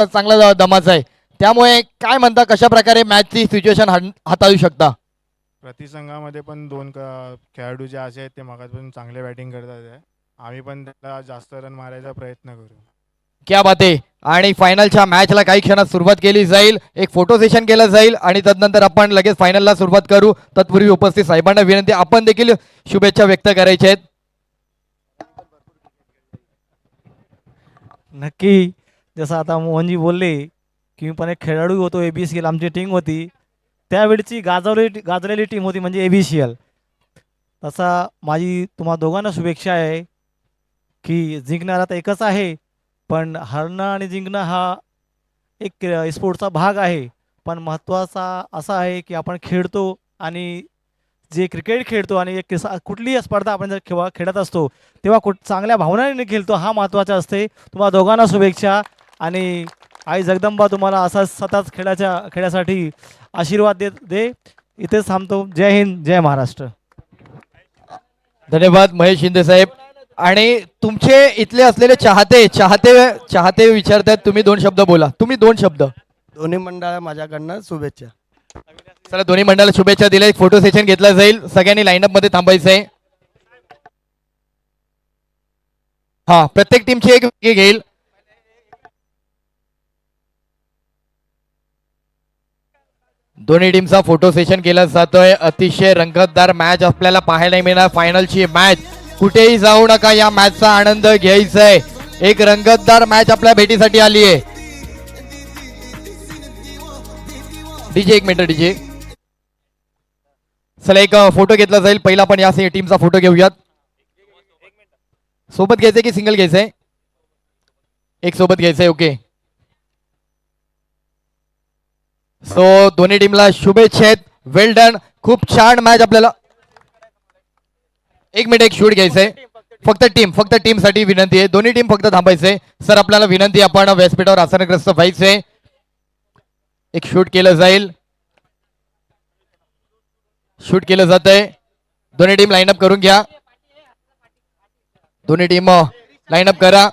चांगला दमाचा आहे, त्यामुळे काय म्हणता कशा प्रकारे मॅचची सिच्युएशन हाताळू शकता? प्रतिसंघामध्ये पण खेळाडू जे असे आहेत ते मगापासून चांगले बॅटिंग करतात आहे. आम्ही पण त्याला जास्त रन मारायचा प्रयत्न करू. क्या बात आहे. आणि फायनलच्या मॅचला काही क्षणात सुरुवात केली जाईल, एक फोटो सेशन केलं जाईल आणि तदनंतर आपण लगेच फायनलला सुरुवात करू. तत्पूर्वी उपस्थित साहेबांना विनंती, आपण देखील शुभेच्छा व्यक्त करायच्या आहेत. नक्की. जसं आता मोहनजी बोलले की मी पण एक खेळाडू होतो, ABCL आमची टीम होती, त्यावेळची गाजलेली टीम होती म्हणजे ABCL. तसा माझी तुम्हा दोघांना शुभेच्छा आहे की जिंकणारा तर एकच आहे, पण हरणं आणि जिंकणं हा एक स्पोर्टचा भाग आहे. पण महत्त्वाचा असा आहे की आपण खेळतो आणि जे क्रिकेट खेळतो आणि एक कुठलीही स्पर्धा आपण जर खेळत असतो तेव्हा चांगल्या भावनांनी खेळतो, हा महत्त्वाचा असते. तुम्हाला दोघांना शुभेच्छा आणि आई जगदंबा तुम्हाला असाच सतत खेळासाठी आशीर्वाद दे. इथेच थांबतो. जय हिंद, जय महाराष्ट्र. धन्यवाद महेश शिंदे साहेब. आणि तुमचे इथले असलेले चाहते विचारतात, तुम्ही 2 शब्द बोला. तुम्ही 2 शब्द. दोन्ही मंडळा माझ्याकडनं शुभेच्छा. चला, दोन्ही मंडळाला शुभेच्छा दिल्या. एक फोटो सेशन घेतला जाईल, सगळ्यांनी लाईनअप मध्ये थांबायचं आहे. हा, प्रत्येक टीमची एक घेईल. दोन्ही टीमचा फोटो सेशन केला जातोय. अतिशय रंगतदार मॅच आपल्याला पाहायला मिळणार. फायनलची मॅच, कुठेही जाऊ नका, या मॅचचा आनंद घ्यायचा आहे. एक रंगतदार मॅच आपल्या भेटीसाठी आली आहे. DJ, 1 minute DJ. चला, एक फोटो घेतला जाईल. पहिला आपण या टीमचा फोटो घेऊयात. सोबत घ्यायचंय की सिंगल घ्यायचंय? एक सोबत घ्यायचंय. ओके. सो दोन्ही टीमला शुभेच्छा आहेत. वेल डन. खूप छान मॅच आपल्याला. 1 मिनिट, एक शूट घ्यायचंय. फक्त टीम साठी विनंती आहे. दोन्ही टीम फक्त थांबायचंय. सर, आपल्याला विनंती, आपण व्यासपीठावर आसनग्रस्त व्हायचंय. एक शूट केलं जाईल. शूट केलं जात आहे. दोन्ही टीम लाईनअप करून घ्या. दोन्ही टीम लाईनअप करा.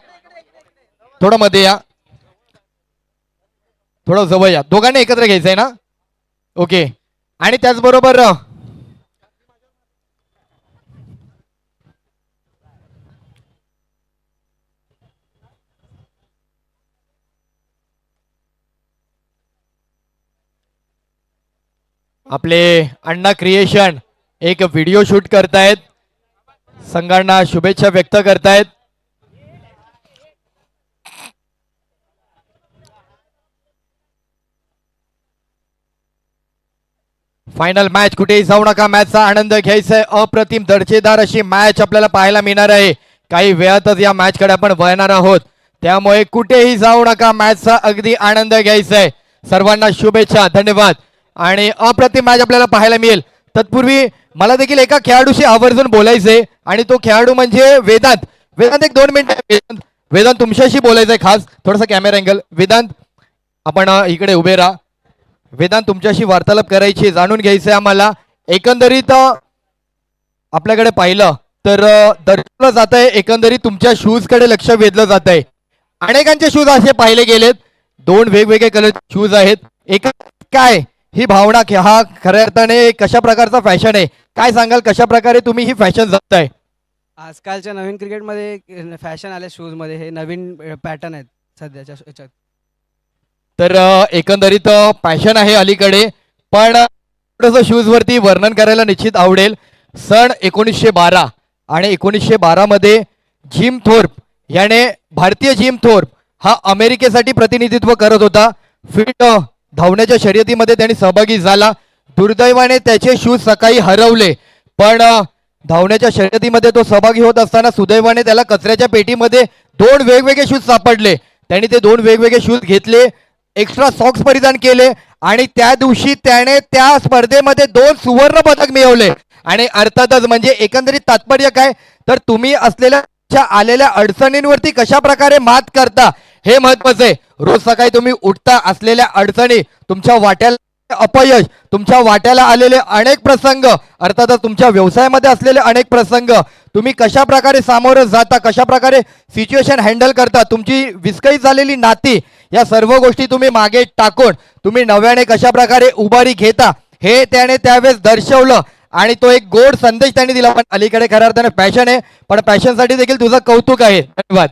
थोडं मध्ये या, थोडं जवळ या. दोघांनी एकत्र घ्यायचंय ना? ओके. आणि त्याचबरोबर आपले अण्णा क्रिएशन एक व्हिडिओ शूट करतायत, संघांना शुभेच्छा व्यक्त करतायत. फायनल मॅच, कुठेही जाऊ नका, मॅचचा आनंद घ्यायचा आहे. अप्रतिम दर्जेदार अशी मॅच आपल्याला पाहायला मिळणार आहे. काही वेळातच या मॅच कडे आपण वळणार आहोत, त्यामुळे कुठेही जाऊ नका, मॅचचा अगदी आनंद घ्यायचा आहे. सर्वांना शुभेच्छा, धन्यवाद. आणि अप्रतिम मॅच आपल्याला पाहायला मिळेल. तत्पूर्वी मला देखील एका खेळाडूशी आवर्जून बोलायचंय आणि तो खेळाडू म्हणजे वेदांत. वेदांत, एक 2 मिनिट. वेदांत, तुमच्याशी बोलायचंय खास. थोडासा कॅमेरा अँगल. वेदांत, आपण इकडे उभे राहा. वेदांत, तुमच्याशी वार्तालाप करायची, जाणून घ्यायचंय आम्हाला. एकंदरीत आपल्याकडे पाहिलं तर दर्शवलं जात आहे, एकंदरीत तुमच्या शूज कडे लक्ष वेधलं जात आहे. अनेकांचे शूज असे पाहिले गेलेत, 2 वेगवेगळे कलर शूज आहेत. एक काय ही भावना, हा खऱ्या अर्थाने कशा प्रकारचा फॅशन आहे, काय सांगाल, कशा प्रकारे तुम्ही ही फॅशन जपताय? आजकालच्या नवीन क्रिकेटमध्ये फॅशन आले शूजमध्ये, हे नवीन पॅटर्न आहेत सध्याच्या याच्यात. तर एकंदरीत फॅशन आहे अलीकडे, पण थोडंसं शूज वरती वर्णन करायला निश्चित आवडेल. सन 1912 आणि 1912 मध्ये जिम थोर्प याने, भारतीय जिम थोर्प हा अमेरिकेसाठी प्रतिनिधित्व करत होता. फिट धावण्याच्या शर्यतीमध्ये त्यांनी सहभागी झाला. दुर्दैवाने त्याचे शूज सकाळी हरवले, पण धावण्याच्या शर्यतीमध्ये तो सहभागी होत असताना सुदैवाने त्याला कचऱ्याच्या पेटीमध्ये 2 वेगवेगळे शूज सापडले. त्यांनी ते 2 वेगवेगळे शूज घेतले, एक्स्ट्रा सॉक्स परिधान केले आणि त्या दिवशी त्याने त्या स्पर्धेमध्ये 2 सुवर्ण पदक मिळवले. आणि अर्थातच म्हणजे एकंदरीत तात्पर्य काय, तर तुम्ही असलेल्या आलेल्या अडचणींवरती कशा प्रकारे मात करता हे महत्वाचं आहे. रोज सकाळी तुम्ही उठता, असलेल्या अडचणी, तुमच्या वाट्याला अपयश, तुमच्या वाट्याला आलेले अनेक प्रसंग, अर्थातच तुमच्या व्यवसायामध्ये असलेले अनेक प्रसंग, तुम्ही कशा प्रकारे सामोरं जाता, कशा प्रकारे सिच्युएशन हँडल करता, तुमची विस्कळीत झालेली नाती, या सर्व गोष्टी तुम्ही मागे टाकून तुम्ही नव्याने कशा प्रकारे उभारी घेता हे त्याने त्यावेळेस दर्शवलं आणि तो एक गोड संदेश त्यांनी दिला. पण अलीकडे खऱ्या अर्थाने पॅशन आहे, पण पॅशनसाठी देखील तुझं कौतुक आहे. धन्यवाद.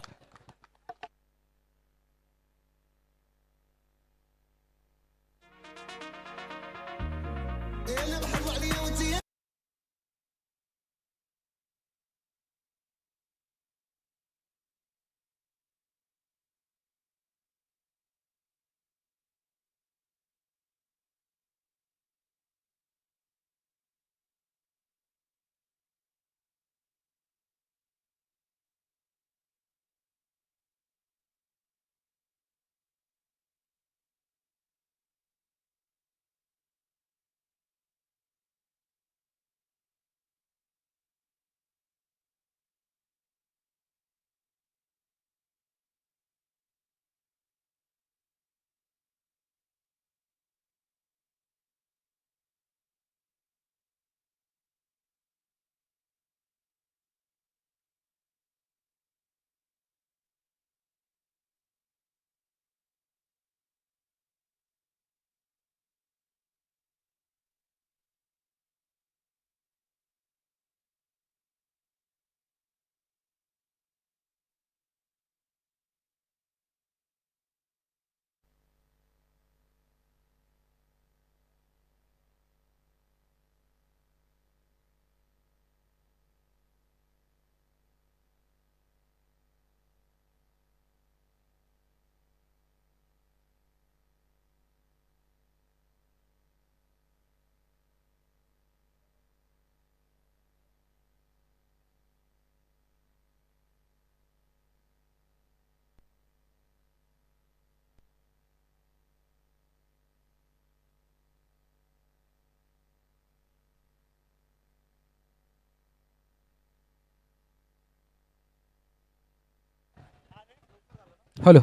हॅलो.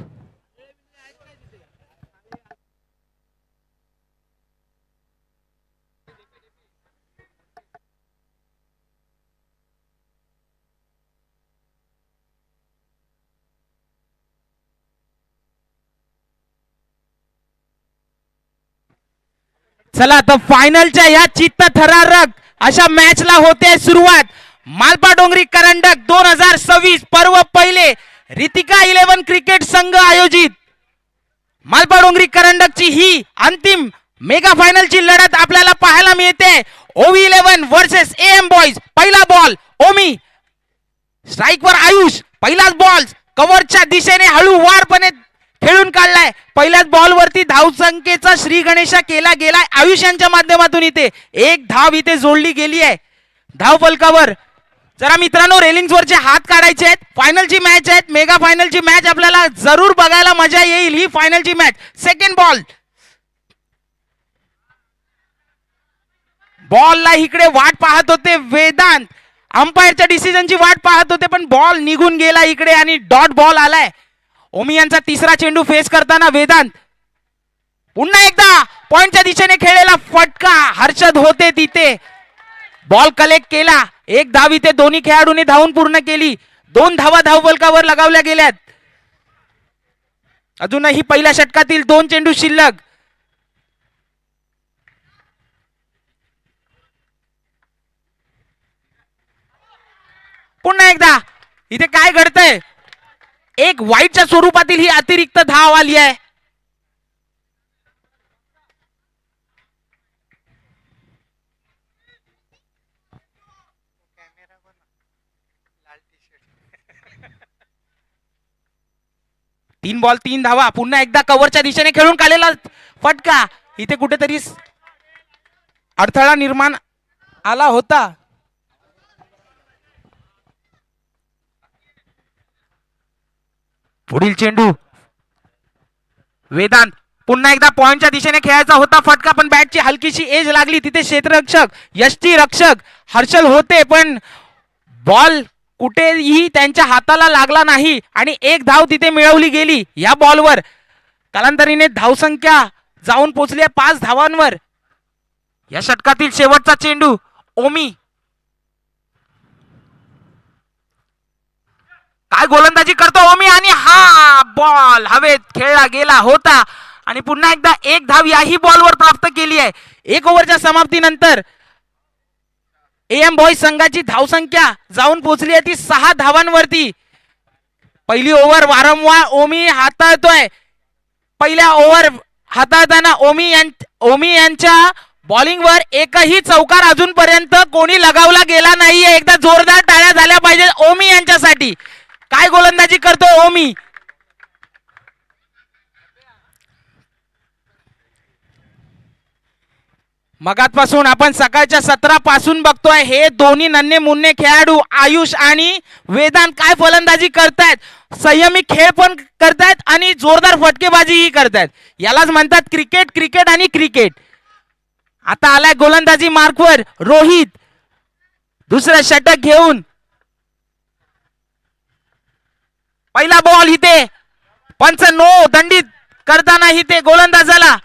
चला तर फायनलच्या या चित्त थरारक अशा मॅचला होते सुरुवात. मालपा डोंगरी करंडक 2026 पर्व पहिले रितिका 11 क्रिकेट संघ आयोजित मालपा डोंगरी करंडकची ही अंतिम मेगा फायनलची लढत आपल्याला पाहायला मिळते. ओवी 11 वर्सेस एम बॉयज. पहिला बॉल ओमी, स्ट्राईकवर आयुष. पहिलाच बॉल कव्हरच्या दिशेने हळूवारपणे खेळून काढलाय. पहिल्याच बॉल वरती धावसंख्येचा श्री गणेशा केला गेलाय आयुष यांच्या माध्यमातून. इथे एक धाव इथे जोडली गेली आहे धाव फलकावर. जरा मित्रांनो रेलिंग्स वरचे हात काढायचे आहेत. फायनलची मॅच आहे, मेगा फायनलची मॅच आपल्याला जरूर बघायला मजा येईल. ही फायनलची मॅच. सेकंड बॉलला इकडे वाट पाहत होते वेदांत. अंपायरच्या डिसिजनची वाट पाहत होते पण बॉल निघून गेला इकडे आणि डॉट बॉल आलाय. ओमी यांचा तिसरा चेंडू फेस करताना वेदांत. पुन्हा एकदा पॉइंटच्या दिशेने खेळलेला फटका. हर्षद होते तिथे. बॉल कलेक्ट केला. एक धाव इथे दोन्ही खेळाडूंनी धावून पूर्ण केली. 2 धावा धावफलकावर लगावल्या गेल्यात. अजूनही पहिल्या षटकातील 2 चेंडू शिल्लक. पुन्हा एकदा इथे काय घडतंय. एक वाईटच्या स्वरूपातील ही अतिरिक्त धाव आली आहे. तीन बॉल 3 धावा. पुन्हा एकदा कव्हरच्या दिशेने खेळून काढलेला फटका. इथे कुठेतरी अडथळा निर्माण आला होता. पुढील चेंडू वेदांत. पुन्हा एकदा पॉइंटच्या दिशेने खेळायचा होता फटका पण बॅटची हलकीशी एज लागली. तिथे क्षेत्ररक्षक यष्टी रक्षक हर्षल होते पण बॉल कुठेही त्यांच्या हाताला लागला नाही आणि एक धाव तिथे मिळवली गेली या बॉलवर. कालांतराने धावसंख्या जाऊन पोहोचली 5 धावांवर. या षटकातील शेवटचा चेंडू ओमी. काय गोलंदाजी करतो ओमी आणि हा बॉल हवेत खेळला गेला होता आणि पुन्हा एकदा एक धाव याही बॉलवर प्राप्त केली आहे. 1 ओव्हरच्या समाप्तीनंतर एम बॉईज संघाची धावसंख्या जाऊन पोहोचली आहे ती 6 धावांवरती. पहिली ओव्हर वारंवार ओमी हाताळतोय. पहिल्या ओव्हर हाताळताना ओमी यांच्या बॉलिंगवर एकही चौकार अजूनपर्यंत कोणी लगावला गेला नाहीये. एकदा जोरदार टाळ्या झाल्या पाहिजे ओमी यांच्यासाठी. काय गोलंदाजी करतो ओमी. मगातपासून आपण सकाळच्या सत्रापासून बघतोय हे दोन्ही नन्हे मुन्ने खेळाडू आयुष आणि वेदांत काय फलंदाजी करतायत. संयमी खेळ पण करतायत आणि जोरदार फटकेबाजीही करतायत. यालाच म्हणतात क्रिकेट क्रिकेट आणि क्रिकेट. आता आलाय गोलंदाजी मार्कवर रोहित. दुसरा षटक घेऊन पहिला बॉल इथे पंच नो दंडित करताना इथे गोलंदाजाला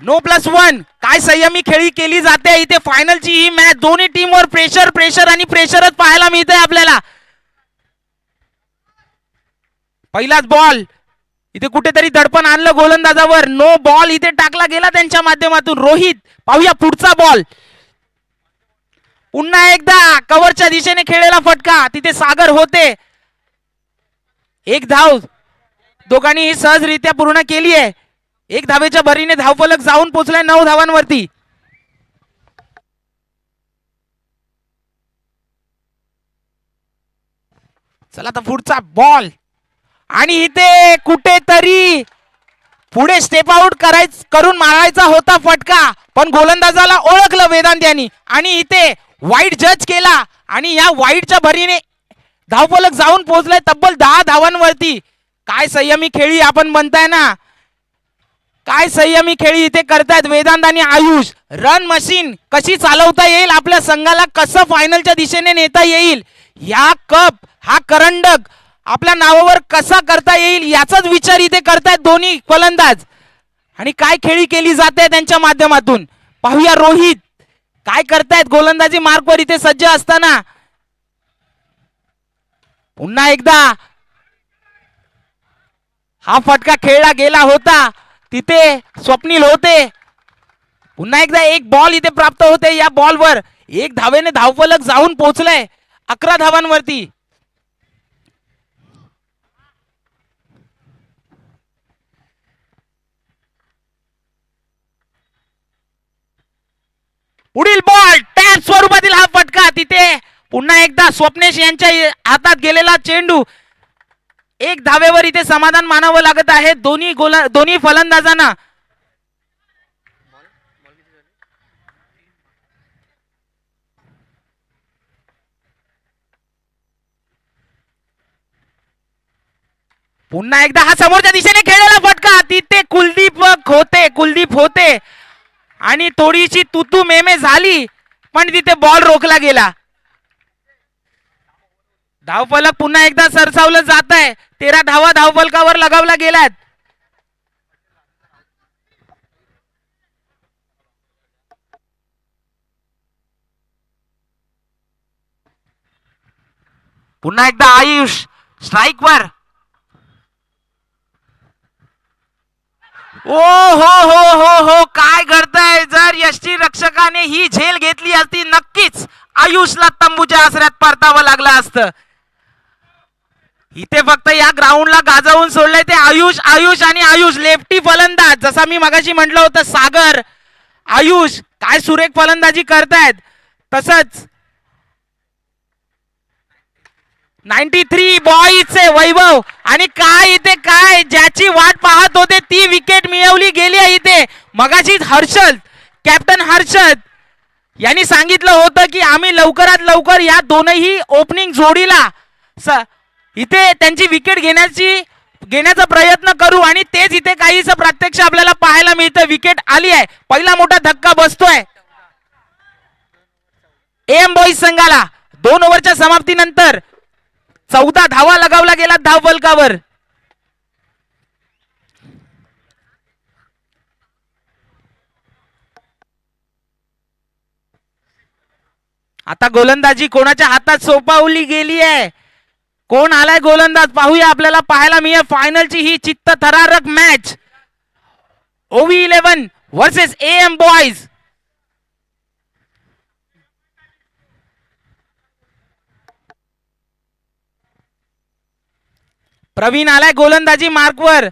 नो+1. काय संयमी खेळी केली जाते इथे. फायनलची ही मॅच दोन्ही टीमवर प्रेशर प्रेशर आणि प्रेशरच पाहायला मिळतंय आपल्याला. पहिलाच बॉल इथे कुठेतरी दडपण आणलं गोलंदाजावर. नो बॉल इथे टाकला गेला त्यांच्या माध्यमातून. रोहित पाहूया पुढचा बॉल. पुन्हा एकदा कव्हरच्या दिशेने खेळलेला फटका तिथे सागर होते. 1 धाव दोघांनी सहजरित्या पूर्ण केली आहे. 1 धावेच्या भरीने धावफलक जाऊन पोहोचलाय 9 धावांवरती. चला आता पुढचा बॉल आणि इथे कुठेतरी पुढे स्टेप आउट करून मारायचा होता फटका पण गोलंदाजाला ओळखलं वेदांत यांनी आणि इथे वाईड जज केला आणि या वाईडच्या भरीने धावफलक जाऊन पोहोचलाय तब्बल 10 धावांवरती. काय संयमी खेळी आपण म्हणताय ना. काय संयमी खेळी इथे करतायत वेदांत आणि आयुष. रन मशीन कशी चालवता येईल आपल्या संघाला कसं फायनलच्या दिशेने नेता येईल या कप हा करंडक आपल्या नावावर कसा करता येईल याचाच विचार इथे करतायत दोन्ही फलंदाज. आणि काय खेळी केली जाते त्यांच्या माध्यमातून पाहूया. रोहित काय करतायत गोलंदाजी मार्कवर इथे सज्ज असताना. पुन्हा एकदा हा फटका खेळला गेला होता तिथे स्वप्नील होते. पुन्हा एकदा एक बॉल इथे प्राप्त होते. या बॉलवर 1 धावेने धावफलक जाऊन पोहोचलाय 11 धावांवरती. पुढील बॉल टॅप स्वरूपातील हा फटका तिथे पुन्हा एकदा स्वप्नेश यांच्या हातात गेलेला चेंडू. 1 धावेवर इथे समाधान मानावं लागत आहे दोन्ही फलंदाजांना. पुन्हा एकदा हा समोरच्या दिशेने खेळलेला फटका तिथे कुलदीप होते आणि थोडीशी तुतू मेमे झाली पण तिथे बॉल रोखला गेला. धावफलक पुन्हा एकदा सरसावलं जात आहे. 13 धावा धावफलकावर लगावला गेल्यात. पुन्हा एकदा आयुष स्ट्राईकवर. ओ हो काय घडतंय. जर यष्टी रक्षकाने ही झेल घेतली असती नक्कीच आयुषला तंबूच्या आसऱ्यात परतावं लागलं असतं. इथे फक्त या ग्राउंडला गाजवून सोडलंय ते आयुष आणि आयुष लेफ्टी फलंदाज. जसा मी मगाशी म्हटलं होतं सागर आयुष काय सुरेख फलंदाजी करतायत. तसंच 93 बॉईजचे वैभव आणि काय इथे काय ज्याची वाट पाहत होते ती विकेट मिळवली गेली आहे. इथे मगाशीच कॅप्टन हर्षद यांनी सांगितलं होतं की आम्ही लवकरात लवकर या दोनही ओपनिंग जोडीला इथे त्यांची विकेट घेण्याचा प्रयत्न करू आणि तेच इथे काहीच प्रत्यक्ष आपल्याला पाहायला मिळतं. विकेट आली आहे. पहिला मोठा धक्का बसतोय एम बॉईज संघाला. 2 ओव्हरच्या समाप्तीनंतर 14 धावा लगावला गेला धावफलकावर. आता गोलंदाजी कोणाच्या हातात सोपवली गेली आहे. कोण आलाय गोलंदाज पाहूया. आपल्याला पाहायला मिळेल फायनलची ही चित्तथरारक match. OV11 versus AM boys. Praveen आलाय गोलंदाजी मार्कवर.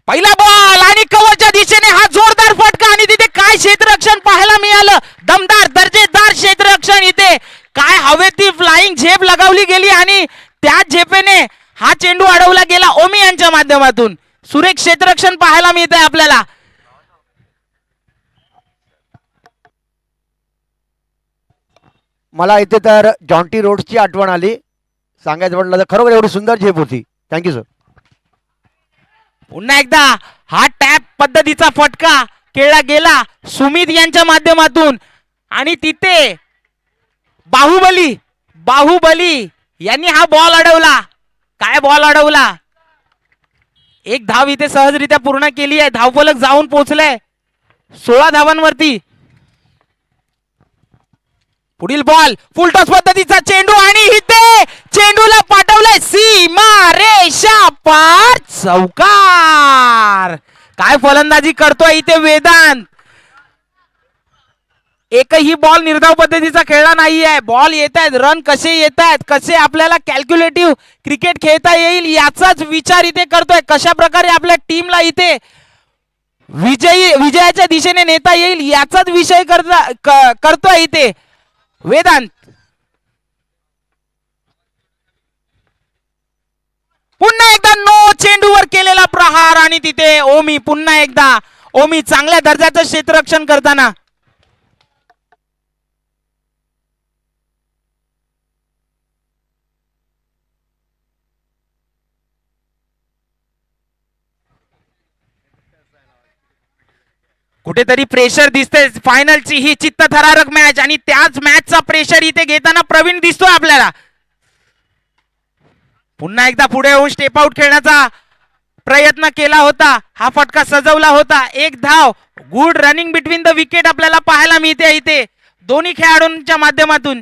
पहिला बॉल आणि कव्हरच्या दिशेने हा जोरदार फटका आणि तिथे काय क्षेत्ररक्षण पाहायला मिळालं. दमदार दर्जेदार क्षेत्ररक्षण. इथे काय हवेत फ्लाइंग झेप लगावली गेली आणि त्या झेपेने हा चेंडू अडवला गेला ओमी यांच्या माध्यमातून. सुरेख क्षेत्ररक्षण पाहायला मिळत आहे आपल्याला. मला इथे तर जॉन्टी रोड्सची आठवण आली. सांगायचं म्हटलं तर खरोखर एवढी सुंदर झेप होती. Thank you sir. पुन्हा एकदा हा टॅप पद्धतीचा फटका खेळला गेला सुमित यांच्या माध्यमातून आणि तिथे बाहुबली बाहुबली यांनी हा बॉल अडवला. काय बॉल अडवला. एक धाव इथे सहजरित्या पूर्ण केली आहे. धावफलक जाऊन पोहोचलाय 16 धावांवरती. पुढील बॉल फुलटॉस पद्धतीचा चेंडू आणि इथे चेंडूला पाठवलंय सीमा रेषा पार. चौकार. काय फलंदाजी करतोय इथे वेदांत. एकही बॉल निर्धाव पद्धतीचा खेळला नाहीये. बॉल येत आहेत, रन कसे येत आहेत, कसे आपल्याला कॅल्क्युलेटिव्ह क्रिकेट खेळता येईल याचाच विचार इथे करतोय. कशा प्रकारे आपल्या टीमला इथे विजयाच्या दिशेने नेता येईल याचाच विषय करतोय इथे वेदांत. पुन्हा एकदा नो चेंडूवर केलेला प्रहार आणि तिथे ओमी. पुन्हा एकदा ओमी चांगल्या दर्जाचं क्षेत्ररक्षण करताना. कुठेतरी प्रेशर दिसते. फायनलची ही चित्तथरारक मॅच आणि त्याच मॅचचा प्रेशर इथे घेताना प्रवीण दिसतोय आपल्याला. पुन्हा एकदा पुढे येऊन स्टेप आउट खेळण्याचा प्रयत्न केला होता. हा फटका सजवला होता. एक धाव. Good running between the wicket आपल्याला पाहायला मिळते इथे दोन्ही खेळाडूंच्या माध्यमातून.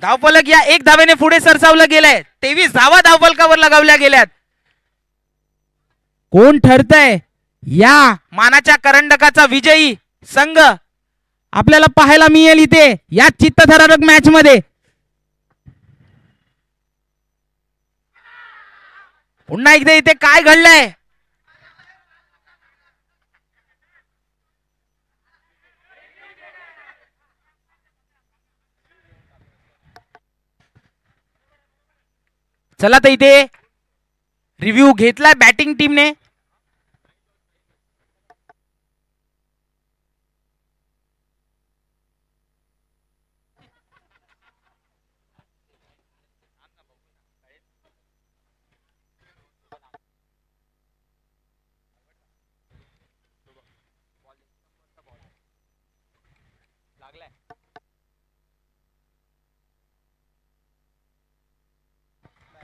धावफलक या एक धावेने पुढे सरसावलं गेलंय. 23 धावा धावफलकावर लगावल्या गेल्यात. कोण ठरतंय या मानाच्या करंडकाचा विजयी संघ आपल्याला पाहायला मिळेल इथे या चित्तथरारक मॅच मध्ये. पुन्हा एकदा इथे काय घडलंय. चला तर इथे रिव्ह्यू घेतलाय बॅटिंग टीमने.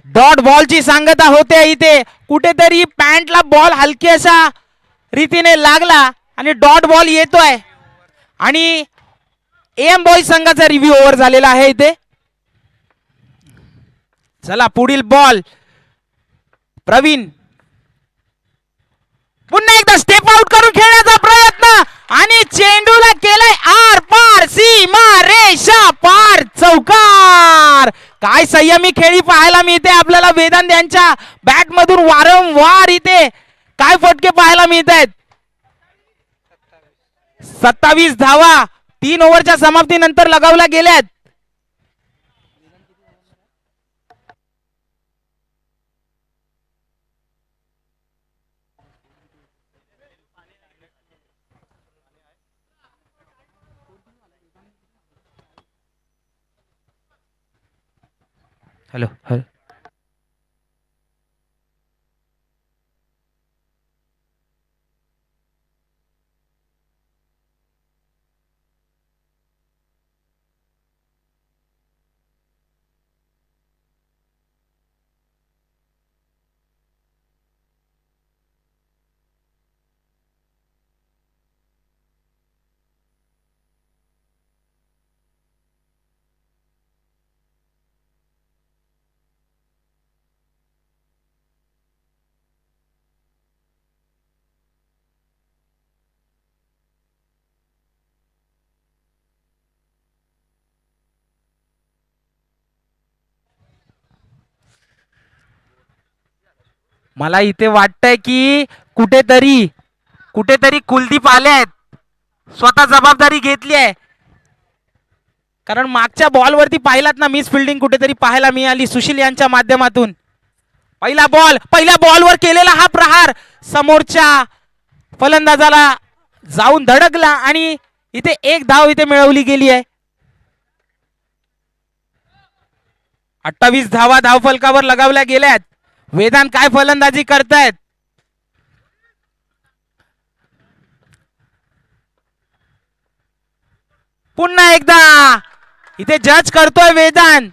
डॉट बॉलची सांगता होते इथे. कुठेतरी पॅन्टला बॉल हलक्याशा रीतीने लागला आणि डॉट बॉल येतोय आणि एम बॉय संघाचा रिव्ह्यू ओव्हर झालेला आहे इथे. चला पुढील बॉल प्रवीण. पुन्हा एकदा स्टेप आउट करून खेळण्याचा प्रयत्न आणि चेंडूला केलाय आर पार सीमा रेषा पार. चौकार. काय संयमी खेळी पाहायला मिळते आपल्याला वेदांत यांच्या बॅट मधून. वारंवार इथे काय फटके पाहायला मिळत आहेत. 27 धावा 3 ओव्हरच्या समाप्तीनंतर लगावल्या गेल्यात. Hello hello. मला इथे वाटतंय की कुठेतरी कुलदीप आले आहेत, स्वतः जबाबदारी घेतली आहे. कारण मागच्या बॉलवरती पाहिलात ना, मिस फिल्डिंग कुठेतरी पाहायला मिळाली सुशील यांच्या माध्यमातून. पहिल्या बॉलवर केलेला हा प्रहार समोरच्या फलंदाजाला जाऊन धडकला आणि इथे एक धाव इथे मिळवली गेली आहे. 28 धावा धावफलकावर लगावल्या गेल्यात. वेदांत काय फलंदाजी करतायत. पुन्हा एकदा इथे जज करतोय वेदांत.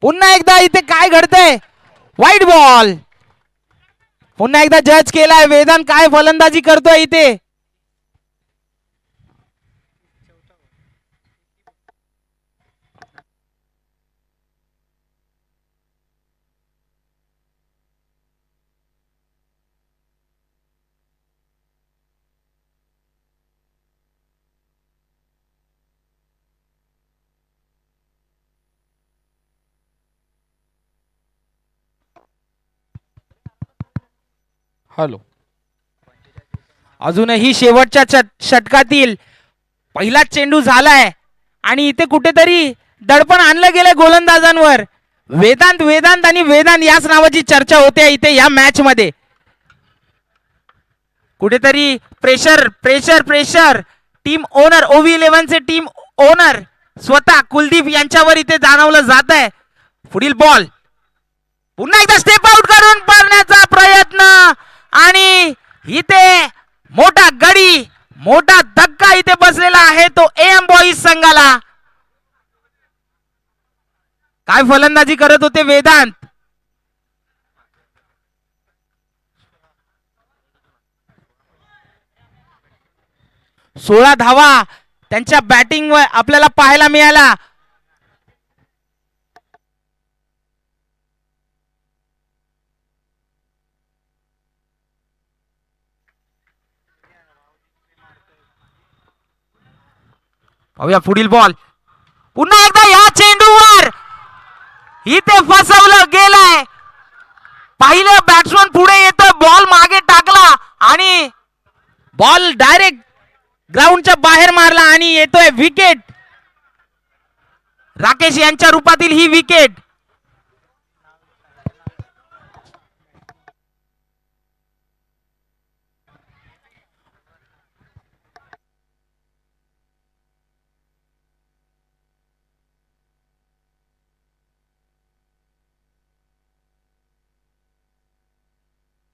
पुन्हा एकदा इथे काय घडतंय. वाईट बॉल. पुन्हा एकदा जज केलाय. वेदांत काय फलंदाजी करतोय इथे. हॅलो. अजूनही शेवटच्या षटकातील पहिला चेंडू झालाय आणि इथे कुठेतरी दडपण आणलं गेलंय गोलंदाजांवर. वेदांत आणि वेदांत याच नावाची चर्चा होते इथे या मॅच मध्ये. कुठेतरी प्रेशर टीम ओनर OV11 चे टीम ओनर स्वतः कुलदीप यांच्यावर इथे जाणवलं जात आहे. पुढील बॉल पुन्हा एकदा स्टेप आउट करून पाडण्याचा प्रयत्न आणि इथे मोठा गडी, मोठा धक्का इथे बसलेला आहे तो AM बॉईज संघाला. काय फलंदाजी करत होते वेदांत. सोळा धावा त्यांच्या बॅटिंगवर आपल्याला पाहायला मिळाला. पाहूया पुढील बॉल. पुन्हा एकदा या चेंडूवर इथे फसवलं गेलंय. पाहिलं बॅट्समन पुढे येतोय, बॉल मागे टाकला आणि बॉल डायरेक्ट ग्राउंडच्या बाहेर मारला आणि येतोय विकेट. राकेश यांच्या रूपातील ही विकेट.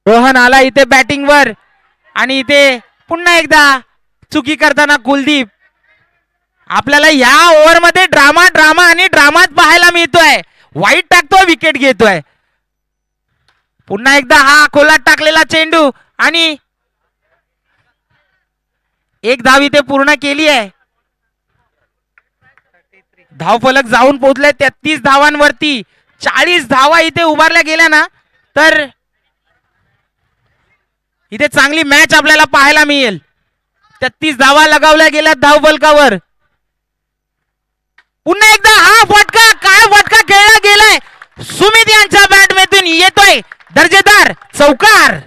रोहन आला इथे बॅटिंग वर आणि इथे पुन्हा एकदा चुकी करताना कुलदीप. आपल्याला या ओव्हर मध्ये ड्रामा आणि ड्रामाच पाहायला मिळतोय. वाईट टाकतोय, विकेट घेतोय. पुन्हा एकदा हा खोलात टाकलेला चेंडू आणि एक धाव इथे पूर्ण केली आहे. धावफलक जाऊन पोहोचले 33 धावांवरती. 40 धावा इथे उभारल्या गेल्या ना तर इथे चांगली मॅच आपल्याला पाहायला मिळेल. 33 धावा लगावल्या गेल्या धावफलकावर. पुन्हा एकदा हा फटका, काय फटका खेळला गेलाय. सुमित यांच्या बॅटमधून येतोय दर्जेदार चौकार.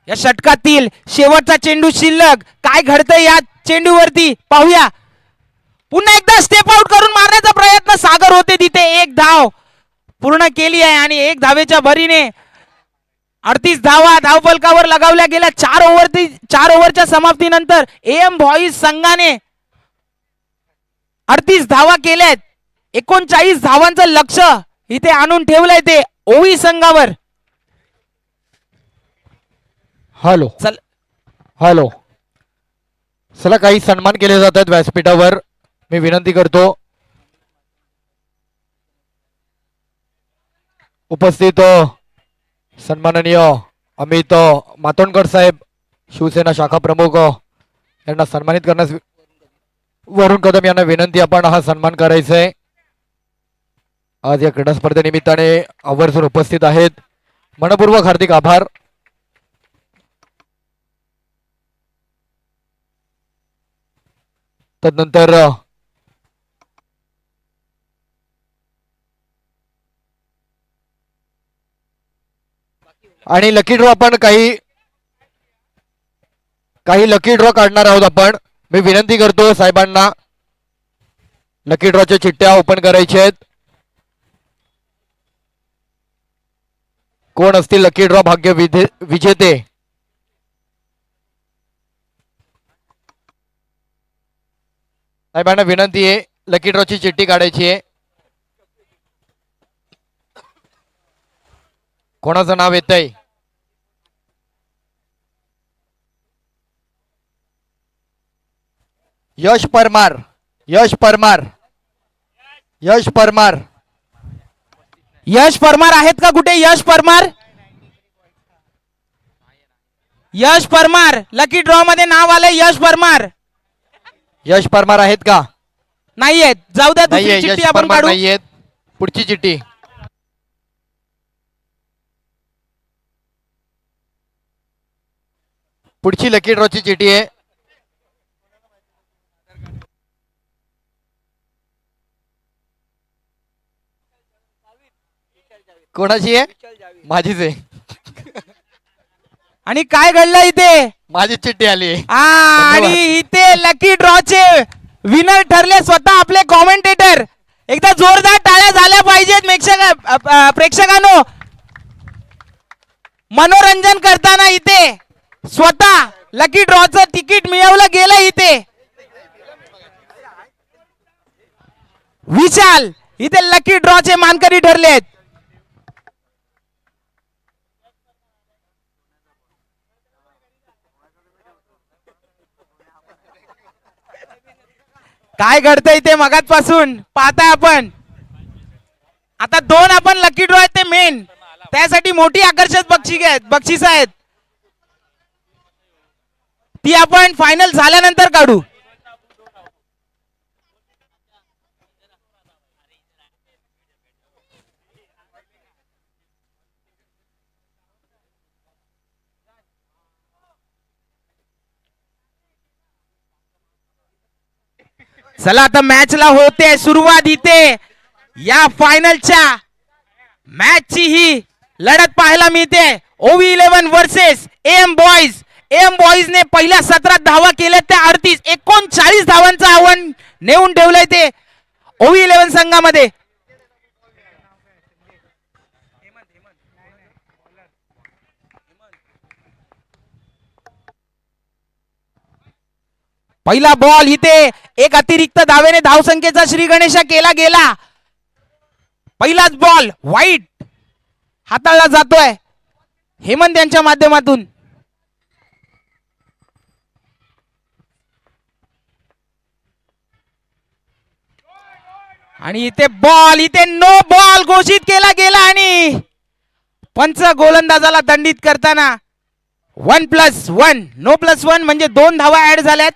या षटकातील शेवटचा चेंडू शिल्लक. काय घडतंय या चेंडूवरती पाहूया. पुन्हा एकदा स्टेप आउट करून मारण्याचा प्रयत्न सागर होते तिथे. एक धाव पूर्ण केली आहे आणि एक धावेच्या भरीने 38 धावा धावफलकावर लगावल्या गेल्या. 4 ओव्हरच्या समाप्तीनंतर AM बॉईज संघाने 38 धावा केल्यात. 39 धावांचं लक्ष इथे आणून ठेवलंय ते OV संघावर. हॅलो. चला, काही सन्मान केले जातात व्यासपीठावर. मी विनंती करतो उपस्थित सन्माननीय अमित मातोंडकर साहेब, शिवसेना शाखा प्रमुख यांना सन्मानित करण्यास वरुण कदम यांना विनंती. आपण हा सन्मान करायचा आहे. आज या क्रीडा स्पर्धेनिमित्ताने आवर्जून उपस्थित आहेत. मनपूर्वक हार्दिक आभार. तदनंतर आणि लकी ड्रॉ आपण काही लकी ड्रॉ काढणार आहोत आपण. मी विनंती करतो साहेबांना लकी ड्रॉच्या चिठ्ठ्या ओपन करायच्या आहेत. कोण असतील लकी ड्रॉ भाग्य विजेते? साहेबांना विनंती आहे लकी ड्रॉची चिठ्ठी काढायची आहे. कोणाचं नाव येतंय? यश परमार. यश परमार. यश परमार. यश परमार आहेत का कुठे? यश परमार. यश परमार लकी ड्रॉ मध्ये नाव आलंय. यश परमार यश परमार आहेत का? नाही आहेत. जाऊ द्या, दुसरी नाहीये. चिठ्ठी यश आपण परमार काढू. नाहीयेत. पुढची चिठ्ठी. पुढची लकी ड्रॉची चिठ्ठी आहे. कोणाची आहे? माझीच आहे. आणि काय घडलं इथे? माझीच चिठ्ठी आली. आणि इथे लकी ड्रॉचे विनर ठरले स्वतः आपले कॉमेंटेटर. एकदा जोरदार टाळ्या झाल्या पाहिजेत प्रेक्षकांनो. मनोरंजन करताना इथे स्वतः लकी ड्रॉचं तिकीट मिळवलं गेलं. इथे विशाल इथे लकी ड्रॉचे मानकरी ठरलेत. काय घडतंय ते मगाचपासून पाहताय आपण. आता 2 आपण लकी ड्रॉ आहेत ते मेन. त्यासाठी मोठी आकर्षक बक्षीस आहेत. ती आपण फायनल झाल्यानंतर काढू. चला आता मॅचला होते सुरुवात. इथे या फायनलच्या मॅचची ही लढत पाहायला मिळते. O V 11 versus M boys. M boys ने पहिल्या 17 धावा केल्या, त्या 39 धावांचं आव्हान नेऊन ठेवलंय ते ओव्ही 11 संघामध्ये. पहिला बॉल इथे एक अतिरिक्त धावेने धावसंख्येचा श्री गणेशा केला गेला. पहिलाच बॉल वाईट हाताळला जातोय हेमंत यांच्या माध्यमातून. आणि इथे बॉल, इथे नो बॉल घोषित केला गेला आणि पंच गोलंदाजाला दंडित करताना 1+1 नो +1 म्हणजे 2 धावा ऍड झाल्यात.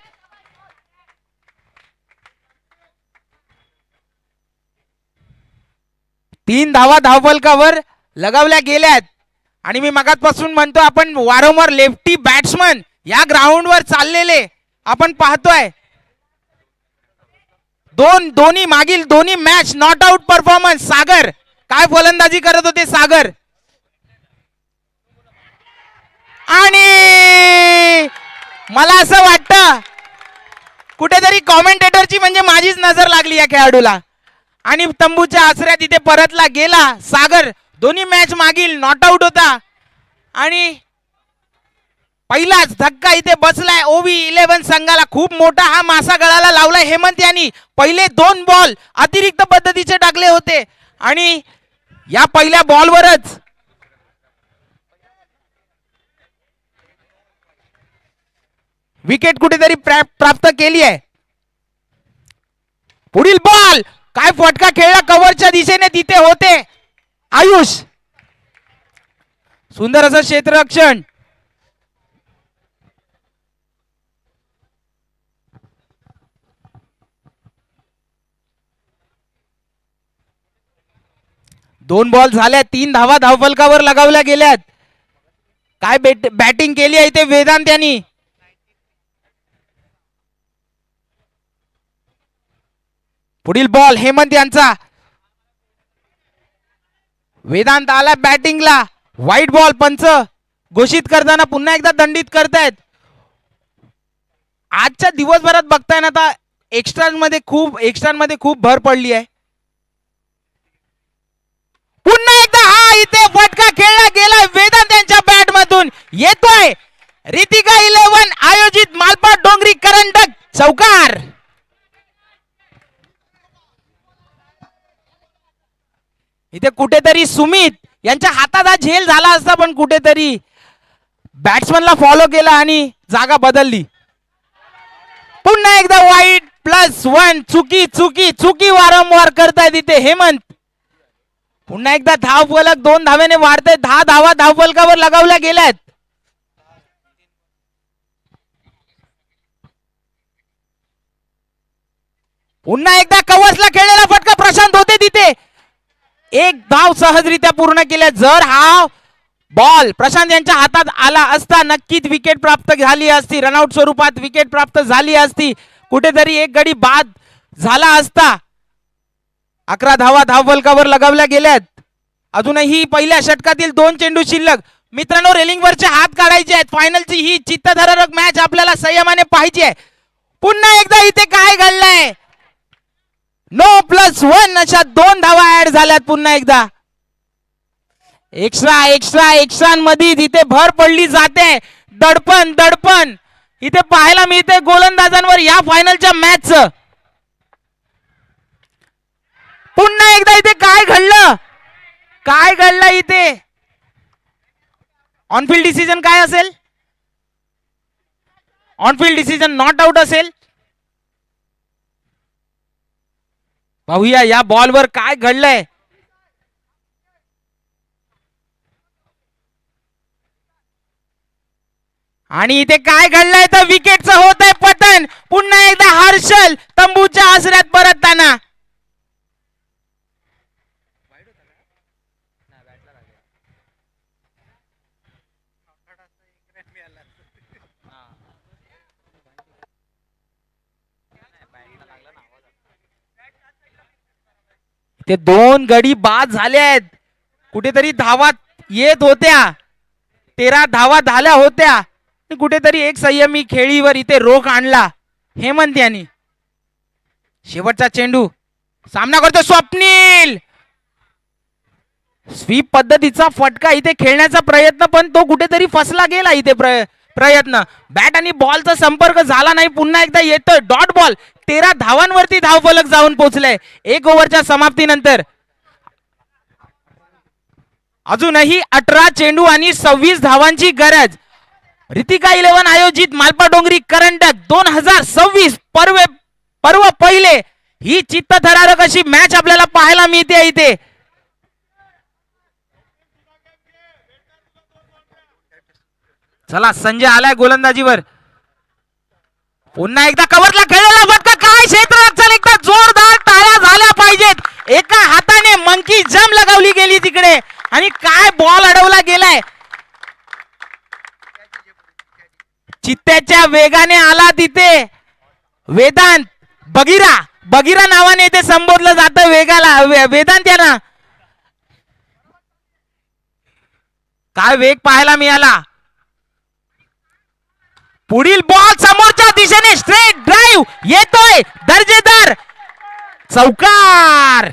तीन धावा धावफलकावर लगावल्या गेल्यात. आणि मी मगाचपासून म्हणतो आपण वारंवार लेफ्टी बॅट्समन या ग्राउंडवर चाललेले आपण पाहतोय. दोन्ही मागील दोन्ही मॅच नॉट आउट परफॉर्मन्स. सागर काय फलंदाजी करत होते सागर. आणि मला असं वाटतं कुठेतरी कॉमेंटेटरची म्हणजे माझीच नजर लागली या खेळाडूला. आणि तंबूच्या आसऱ्यात इथे परतला गेला सागर. दोन्ही मॅच मागील नॉट आउट होता आणि पहिलाच धक्का इथे बसलाय ओव्ही 11 संघाला. खूप मोठा हा मासा गळाला लावलाय हेमंत यांनी. पहिले 2 बॉल अतिरिक्त पद्धतीचे टाकले होते आणि या पहिल्या बॉलवरच विकेट कुठेतरी प्राप्त केली आहे. पुढील बॉल काय फटका खेळला कव्हरच्या दिशेने. तिथे होते आयुष. सुंदर असं क्षेत्ररक्षण. 2 बॉल झाल्या, 3 धावा धावफलकावर लगावल्या गेल्यात. काय बॅटिंग केली आहे ते वेदांत यांनी. पुढील बॉल हेमंत यांचा. वेदांत आला बॅटिंगला. व्हाईट बॉल पंच घोषित करताना पुन्हा एकदा दंडित करतायत. आजच्या दिवसभरात बघताय ना आता एक्स्ट्रांमध्ये खूप भर पडली आहे. पुन्हा एकदा हा इथे फटका खेळला गेला वेदांत यांच्या बॅट मधून. येतोय रितिका 11 आयोजित मालपाड डोंगरी करंडक चौकार. इथे कुठेतरी सुमित यांच्या हातात हा झेल झाला असता, पण कुठेतरी बॅट्समनला फॉलो केला आणि जागा बदलली. पुन्हा एकदा वाईट +1. चुकी वारंवार करतायत इथे हेमंत. पुन्हा एकदा धावफलक 2 धावेने वाढते. 10 धावा धावफलकावर लगावल्या गेल्यात. पुन्हा एकदा कवचला खेळलेला फटका प्रशांत होते तिथे. 1 धाव सहजरित्या पूर्ण केल्या. जर हा बॉल प्रशांत यांच्या हातात आला असता नक्कीच विकेट प्राप्त झाली असती. रनआउट स्वरूपात विकेट प्राप्त झाली असती. कुठेतरी एक गडी बाद झाला असता. 11 धावा धावफलकावर लगावल्या गेल्यात. अजूनही पहिल्या षटकातील 2 चेंडू शिल्लक. मित्रांनो, रेलिंगवरचे हात काढायचे आहेत. फायनलची ही चित्तथरारक मॅच आपल्याला संयमाने पाहिजे आहे. पुन्हा एकदा इथे काय घडलंय? नो +1 अशा 2 धावा ऍड झाल्यात. पुन्हा एकदा एक्स्ट्रा मध्ये तिथे भर पडली जाते. दडपण इथे पाहायला मिळते गोलंदाजांवर या फायनलच्या मॅचचं. पुन्हा एकदा इथे काय घडलं इथे? ऑनफिल्ड डिसिजन काय असेल? ऑनफिल्ड डिसिजन नॉट आउट असेल. पाहूया या बॉलवर काय घडलंय. आणि इथे काय घडलंय तर विकेटचं होत आहे पतन. पुन्हा एकदा हर्षल तंबूच्या आसऱ्यात परतताना. ते 2 गडी बाद झाले आहेत. कुठेतरी धावा येत होत्या. 13 धावा झाल्या होत्या. कुठेतरी एक संयमी खेळीवर इथे रोख आणला हेमंत यांनी. शेवटचा चेंडू सामना करतो स्वप्नील. स्वीप पद्धतीचा फटका इथे खेळण्याचा प्रयत्न, पण तो कुठेतरी फसला गेला इथे प्रयत्न. बॅट आणि बॉलचा संपर्क झाला नाही. पुन्हा एकदा येतोय डॉट बॉल. 13 धावांवरती धावफलक जाऊन पोहोचलाय 1 ओव्हरच्या समाप्तीनंतर. अजूनही 18 चेंडू आणि 26 धावांची गरज. रितिका 11 आयोजित मालपा डोंगरी करंडक 2026 पर्व पहिले ही चित्तथरारक अशी मॅच आपल्याला पाहायला मिळते इथे. चला संजय आलाय गोलंदाजीवर. पुन्हा एकदा कव्हरला खेळलेला फटका. काय क्षेत्ररक्षण, एकदा जोरदार टाळ्या झाल्या पाहिजेत. एका हाताने मंकी जम लगावली गेली तिकडे आणि काय बॉल अडवला गेलाय. चित्त्याच्या वेगाने आला तिथे वेदांत. बगीरा नावाने ते संबोधलं जातं वेगाला वेदांत यांना. काय वेग पाहायला मिळाला. पुढील बॉल समोरच्या दिशेने स्ट्रेट ड्राइव्ह येतोय. दर्जेदार चौकार.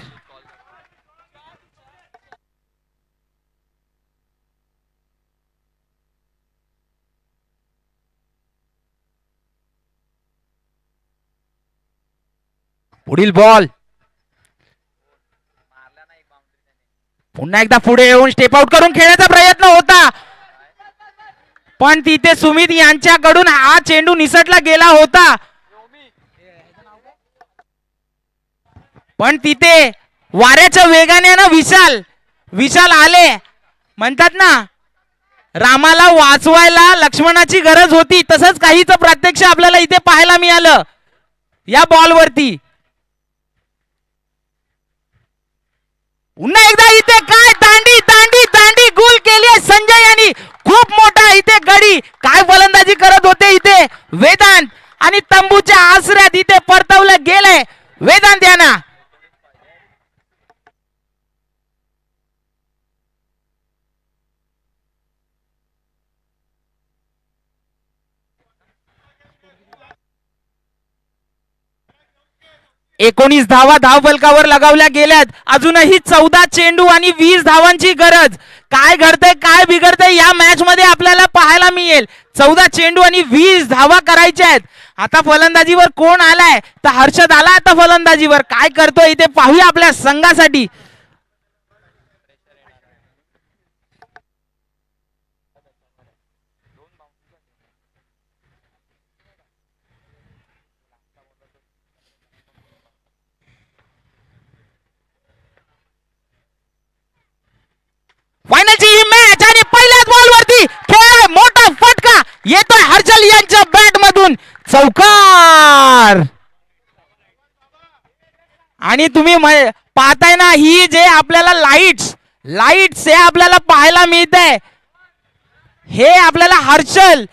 पुढील बॉल पुन्हा एकदा पुढे येऊन स्टेप आउट करून खेळण्याचा प्रयत्न होता, पण तिथे सुमित यांच्याकडून हा चेंडू निसटला गेला होता. पण तिथे वाऱ्याच्या वेगाने ना विशाल आले. म्हणतात ना रामाला वाचवायला लक्ष्मणाची गरज होती, तसंच काहीच प्रत्यक्ष आपल्याला इथे पाहायला मिळालं या बॉलवरती. पुन्हा एकदा इथे काय दांडी दांडी दांडी गोल केली आहे संजय यांनी. खूप मोठा इथे गडी. काय फलंदाजी करत होते इथे वेदांत आणि तंबूच्या आसऱ्यात इथे परतवलं गेलंय वेदांत यांना. एकोणीस धावा धावफलकावर लगावल्या गेल्यात. अजूनही 14 चेंडू आणि 20 धावांची गरज. काय घडतंय काय बिघडतंय या मॅच मध्ये आपल्याला पाहायला मिळेल. 14 चेंडू आणि 20 धावा करायच्या आहेत. आता फलंदाजीवर कोण आलाय तर हर्षद आला आता फलंदाजीवर. काय करतोय इथे पाहूया आपल्या संघासाठी. फायनलची ही मॅच आणि पहिल्याच बॉलवरती खेळ मोठा फटका येतोय हर्षल यांच्या बॅट मधून. चौकार. आणि तुम्ही पाहताय ना ही जे आपल्याला लाईट्स हे आपल्याला पाहायला मिळत आहे. हे आपल्याला हर्षल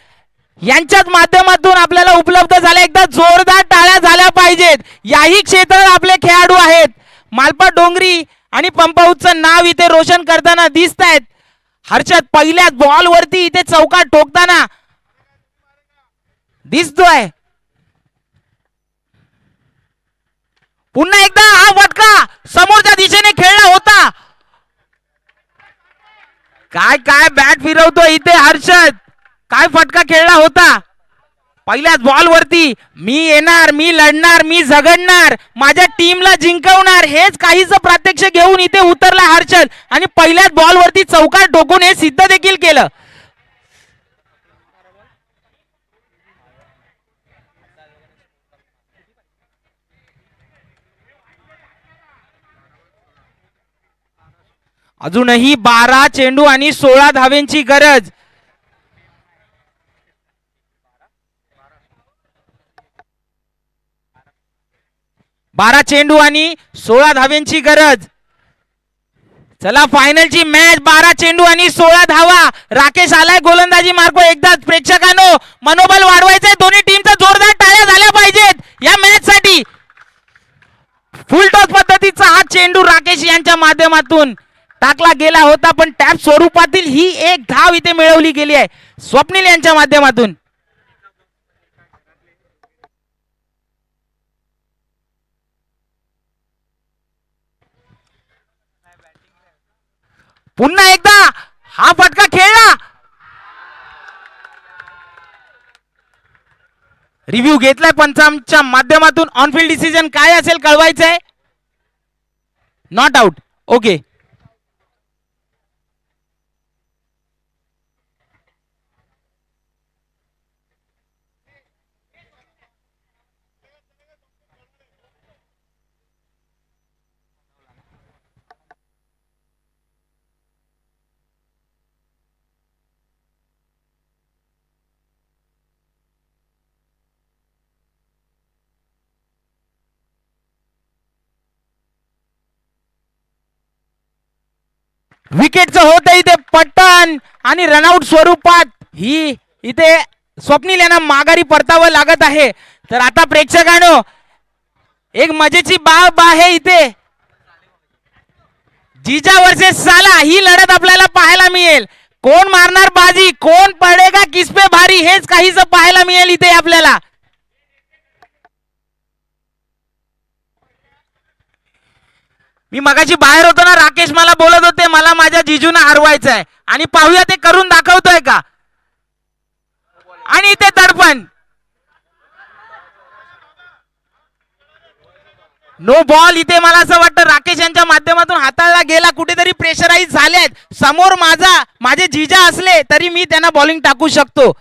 यांच्याच माध्यमातून आपल्याला उपलब्ध झाले. एकदा जोरदार टाळ्या झाल्या पाहिजेत. याही क्षेत्रात आपले खेळाडू आहेत. मालपा डोंगरी आणि पंपाऊतचं नाव इथे रोशन करताना दिसत आहेत. हर्षद पहिल्याच बॉल वरती इथे चौकार ठोकताना दिसतोय. पुन्हा एकदा हा फटका समोरच्या दिशेने खेळला होता. काय काय बॅट फिरवतोय इथे हर्षद. काय फटका खेळला होता पहिल्याच बॉल वरती. मी येणार, मी लढणार, मी झगडणार, माझ्या टीमला जिंकवणार हेच काहीच प्रात्यक्ष घेऊन इथे उतरला हर्षद आणि पहिल्याच बॉल वरती चौकार ठोकून हे सिद्ध देखील केलं. अजूनही 12 चेंडू आणि 16 धावेंची गरज. 12 चेंडू आणि 16 धावेंची गरज. चला फायनलची मॅच. 12 चेंडू आणि 16 धावा. राकेश आलाय गोलंदाजी मार्ग. एकदाच प्रेक्षकांनो मनोबल वाढवायचंय. दोन्ही टीमचा जोरदार टाळ्या झाल्या पाहिजेत या मॅच साठी. फुल टॉस पद्धतीचा हा चेंडू राकेश यांच्या माध्यमातून टाकला गेला होता पण टॅप स्वरूपातील ही एक धाव इथे मिळवली गेली आहे स्वप्नील यांच्या माध्यमातून. पुन्हा एकदा हा फटका खेळला. रिव्ह्यू घेतलाय पंचांच्या माध्यमातून. ऑनफिल्ड डिसिजन काय असेल कळवायचंय. Not out. ओके. विकेटचं होत इथे पट्टन आणि रनआउट स्वरूपात ही इथे स्वप्नील यांना माघारी परतावं लागत आहे. तर आता प्रेक्षकांनो एक मजेची बाब आहे इथे. जिजा वर्सेस साला ही लढत आपल्याला पाहायला मिळेल. कोण मारणार बाजी, कोण पडेगा किसपे भारी हेच काहीच पाहायला मिळेल इथे आपल्याला. मी मगाशी बाहेर होतो ना, राकेश मला बोलत होते मला माझ्या जिजूना हरवायचं आहे आणि पाहूया ते करून दाखवतोय का. आणि इथे दडपण. नो बॉल इथे मला असं वाटतं राकेश यांच्या माध्यमातून हाताळला गेला. कुठेतरी प्रेशराईज झालेत. समोर माझे जिजा असले तरी मी त्यांना बॉलिंग टाकू शकतो.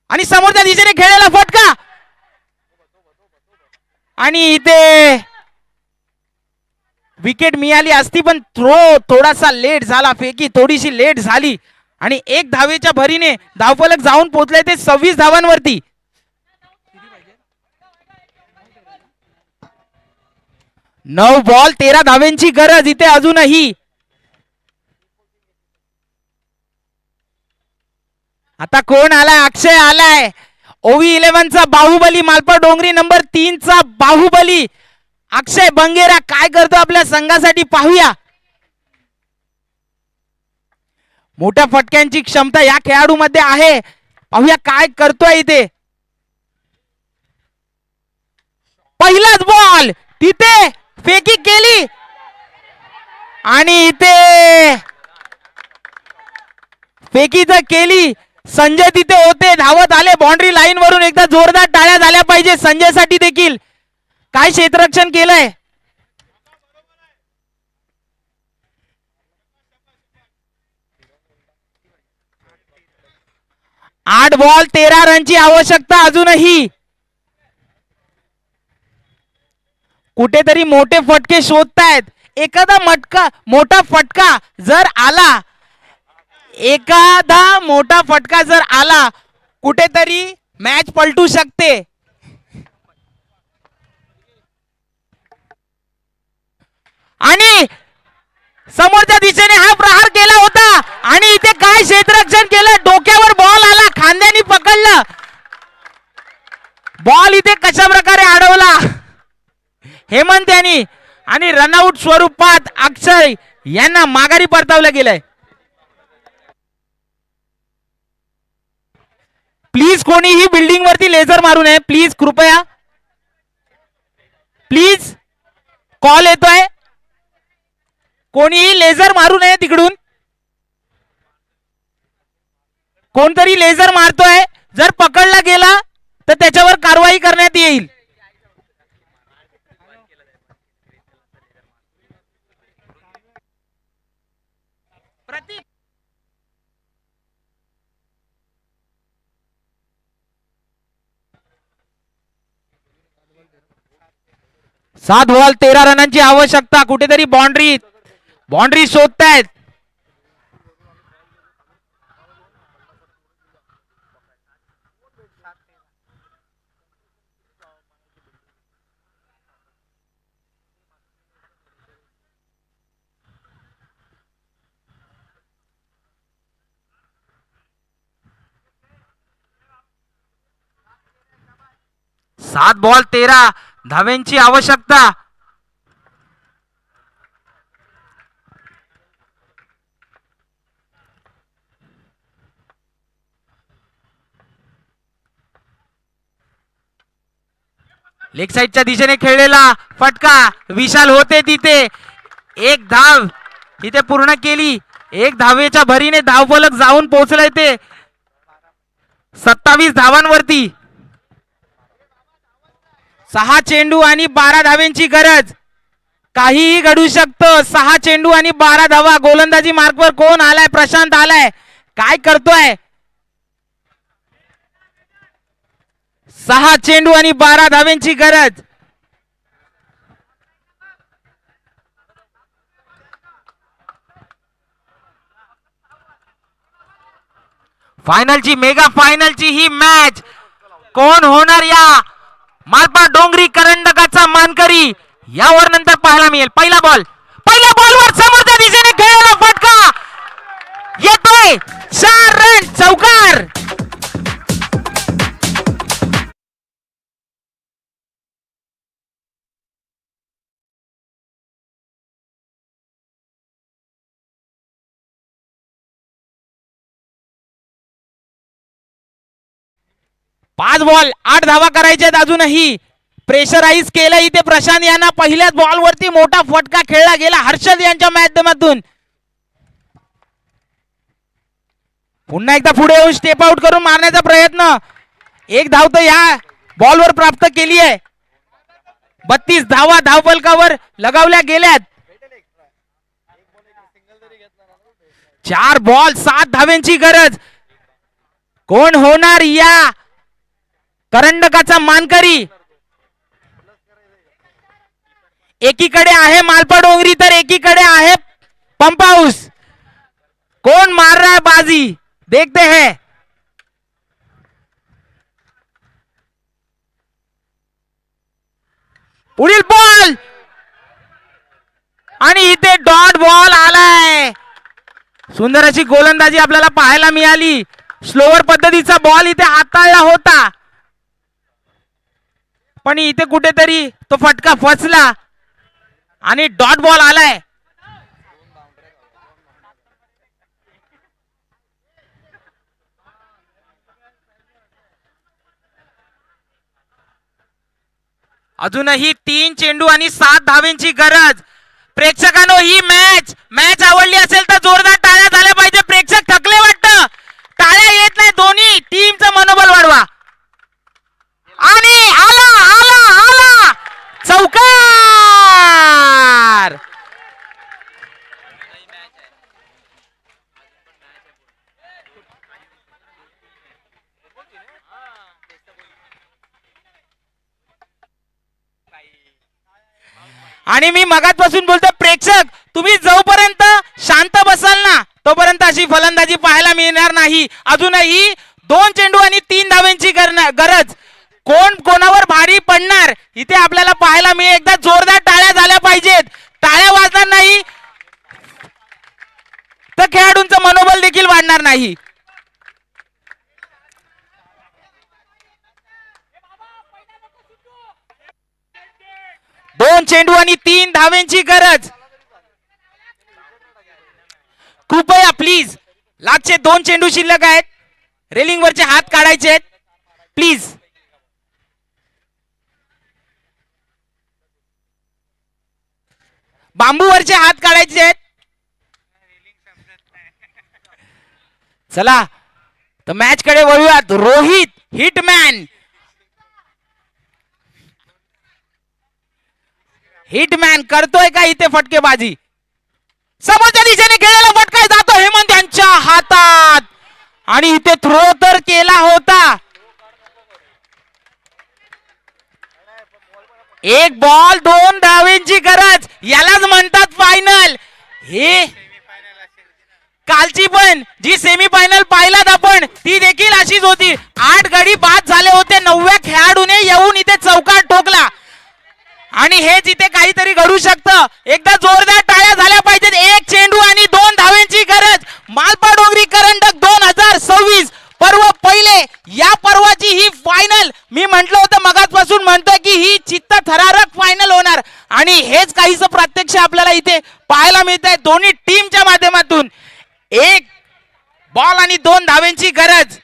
आणि समोरच्या दिशेने खेळलेला फटका आणि इथे विकेट मिळाली असती पण थ्रो थोडासा लेट झाला. फेकी थोडीशी लेट झाली आणि एक धावेच्या भरीने धावफलक जाऊन पोहोचले ते 26 धावांवरती. 9 बॉल 13 धावेंची गरज इथे अजूनही. आता कोण आलाय? अक्षय आलाय. ओवी 11चा बाहुबली, मालपा डोंगरी नंबर 3चा बाहुबली अक्षय बंगेरा काय करतो आपल्या संघासाठी पाहूया. मोठ्या फटक्यांची क्षमता या खेळाडूमध्ये आहे. पाहूया काय करतोय इथे. पहिलाच बॉल तिथे फेकी केली आणि इथे फेकी तर केली. संजय तिथे होते, धावत आले बाउंड्री लाईन वरून. एकदा जोरदार टाळ्या झाल्या पाहिजे संजय साठी देखील. काय क्षेत्ररक्षण केलंय. 8 बॉल 13 रनची आवश्यकता अजूनही. कुठेतरी मोठे फटके शोधतायत. एखादा मोठा फटका जर आला, एखादा मोठा फटका जर आला कुठेतरी मॅच पलटू शकते. आणि समोरच्या दिशेने हा प्रहार केला होता आणि इथे काय क्षेत्ररक्षण केलं. डोक्यावर बॉल आला, खांद्याने पकडलं. बॉल इथे कशा प्रकारे अडवला हेमंत यांनी आणि रनआउट स्वरूपात अक्षय यांना माघारी परतावलं गेलंय. प्लीज कोणीही बिल्डिंग वरती लेझर मारू नये प्लीज, कृपया प्लीज. कॉल येतोय, कोणीही लेझर मारू नये तिकडून. कोणतरी लेझर मारतोय, जर पकडला गेला तर त्याच्यावर कारवाई करण्यात येईल. प्रतीक 7 बॉल 13 रनांची आवश्यकता. कुठेतरी बाउंड्री शोधतायत. सात बॉल 13 धावेंची आवश्यकता. लेग साइडच्या दिशेने खेळलेला फटका विशाल होते तिथे. एक धाव तिथे पूर्ण केली. एक धावेच्या भरीने धावफलक जाऊन पोहोचलाय ते 27 धावांवरती. 6 चेंडू आणि 12 धावेंची गरज. काहीही घडू शकतं. 6 चेंडू आणि 12 धावा. गोलंदाजी मार्कवर कोण आलाय? प्रशांत आलाय. काय करतोय? 6 चेंडू आणि 12 धावेंची गरज. फायनलची, मेगा फायनलची ही मॅच कोण होणार या मालपा डोंगरी करंडकाचा मानकरी यावर नंतर पाहायला मिळेल. पहिल्या बॉलवर समोरच्या दिशेने खेळलेला फटका येतोय. 4 रन चौकार. पाच बॉल 8 धावा करायच्यात अजूनही. प्रेशराईज केलं इथे प्रशांत यांना. पहिल्याच बॉलवरती मोठा फटका खेळला गेला हर्षद यांच्या माध्यमातून. पुन्हा एकदा पुढे येऊन स्टेप आउट करून मारण्याचा प्रयत्न. एक धाव तर या बॉलवर प्राप्त केली आहे. 32 धावा धावफलकावर लगावल्या गेल्यात. 4 बॉल 7 धावेंची गरज. कोण होणार या करंडकाचा मानकरी? एकीकडे आहे मालपा डोंगरी तर एकीकडे आहे पंप हाऊस. कौन मार रहा है बाजी देखते हैं. पुढील बॉल आणि इथे डॉट बॉल आलाय. सुंदर अशी गोलंदाजी आपल्याला पाहायला मिळाली. स्लोवर पद्धतीचा बॉल इथे हाताळला होता, पण इथे कुठेतरी तो फटका फसला आणि डॉट बॉल आलाय. अजूनही 3 चेंडू आणि 7 धावेंची गरज. प्रेक्षकांनो, ही मॅच आवडली असेल तर जोरदार टाळ्या झाल्या पाहिजे. प्रेक्षक थकले वाटतं, टाळ्या येत नाही. दोन्ही टीमचं मनोबल वाढवा. आणि आला आला आला चौकार. आणि मी मगाचपासून बोलतो, प्रेक्षक तुम्ही जोपर्यंत शांत बसाल ना तोपर्यंत अशी फलंदाजी पाहायला मिळणार नाही. अजूनही 2 चेंडू आणि 3 धावेंची गरज. कोण कोणावर भारी पडणार इथे आपल्याला पाहायला मिळेल. एकदा जोरदार टाळ्या झाल्या पाहिजेत. टाळ्या वाजणार नाही तर खेळाडूंचं मनोबल देखील वाढणार नाही. दोन चेंडू आणि 3 धावेंची गरज. कृपया प्लीज, लास्टचे 2 चेंडू शिल्लक आहेत. रेलिंग वरचे हात काढायचे आहेत प्लीज. बांबूवरचे हात काढायचे आहेत. चला तर मॅच कडे वळूयात. रोहित हिटमॅन करतोय का इथे फटकेबाजी. समोरच्या दिशेने खेळलेला फटका जातो हेमंत यांच्या हातात आणि इथे थ्रो तर केला होता. 1 बॉल 2 धावेंची गरज. यालाच म्हणतात फायनल. हे कालची पण जी सेमीफायनल पाहिलात आपण ती देखील अशीच होती. 8 गडी बाद झाले होते. 9व्या खेळाडूने येऊन इथे चौकार ठोकला आणि हेच इथे काहीतरी घडू शकतं. एकदा जोरदार टाळ्या झाल्या पाहिजेत. 1 चेंडू आणि 2 धावेंची गरज. मालपा डोंगरी करंडक 2026 पर्व पहिले. या पर्वाची ही फायनल. मी म्हटलं होतं मगाचपासून म्हणतोय की ही चित्तथरारक फायनल होणार आणि हेच काहीच प्रत्यक्ष आपल्याला इथे पाहायला मिळत आहे. दोन्ही टीमच्या माध्यमातून 1 बॉल आणि 2 धावेंची गरज.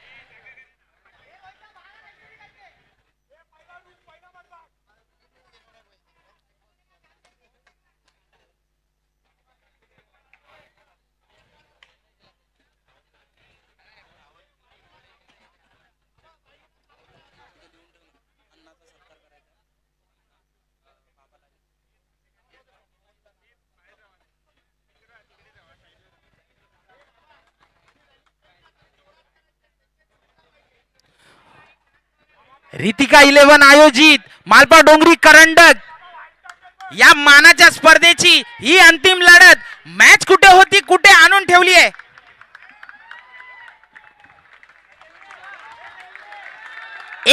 रितिका 11 आयोजित मालपा डोंगरी करंडक या मानाच्या स्पर्धेची ही अंतिम लढत. मॅच कुठे होती, कुठे आणून ठेवली आहे.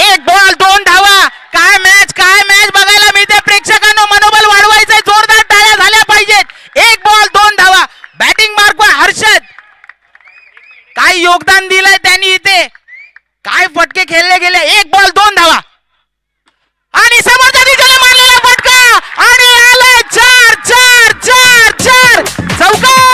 1 बॉल 2 धावा. काय मॅच बघायला मिळते. प्रेक्षकांनो, मनोबल वाढवायचंय. जोरदार टाळ्या झाल्या पाहिजेत. 1 बॉल 2 धावा. बॅटिंग मार्कवर हर्षद. काय योगदान दिलंय त्यांनी इथे. काय फटके खेळले गेले. 1 बॉल 2 धावा आणि समोरच्या दिशेने मारलेला फटका आणि आलाय 4 4 4 4 चौकार.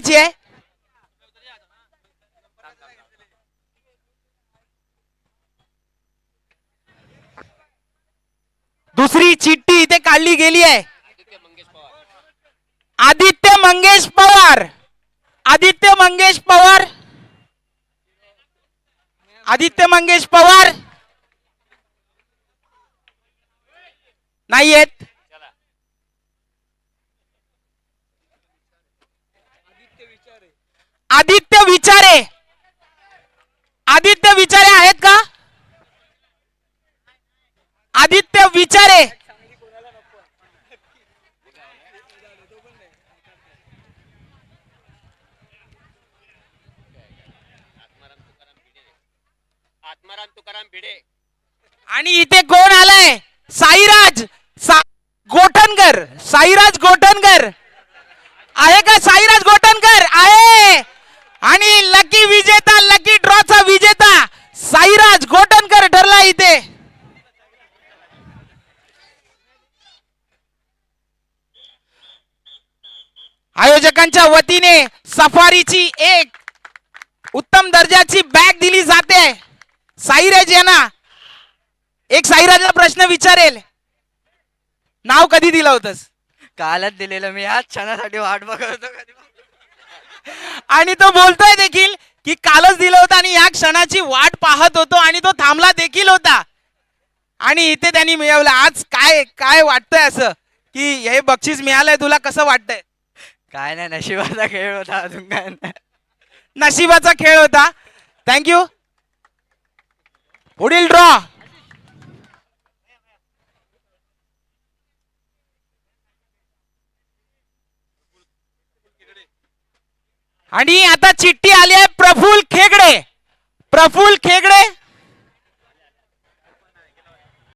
घ्यायची आहे. दुसरी चिठ्ठी इथे काढली गेली आहे. आदित्य मंगेश पवार. आदित्य मंगेश पवार. आदित्य मंगेश पवार नाही आहेत. आदित्य विचारे. आदित्य विचारे आहेत का? आदित्य विचारे. आणि इथे कोण आलाय? साईराज गोठणकर. साईराज गोठणकर आहे का? साईराज गोठणकर आहे. आणि लकी विजेता, लकी ड्रॉचा विजेता साईराज गोठणकर ठरला इथे. आयोजकांच्या वतीने सफारीची एक उत्तम दर्जाची बॅग दिली जाते. साईराज यांना एक साईराजला प्रश्न विचारेल. नाव कधी दिलं होतंस? कालच दिलेलं मी आज क्षणासाठी वाट बघत होतो कधी. आणि तो बोलतोय देखील की कालच दिलं होतं आणि या क्षणाची वाट पाहत होतो आणि तो थांबला देखील होता आणि इथे त्यांनी मिळवलं. आज काय काय वाटतंय असं की हे बक्षीस मिळालंय तुला? कसं वाटतंय? काय नाही, नशिबाचा खेळ होता, अजून काय नाही. नशिबाचा खेळ होता. थँक्यू. पुढील ड्रॉ. आणि आता चिठ्ठी आली आहे प्रफुल्ल खेगडे. प्रफुल्ल खेगडे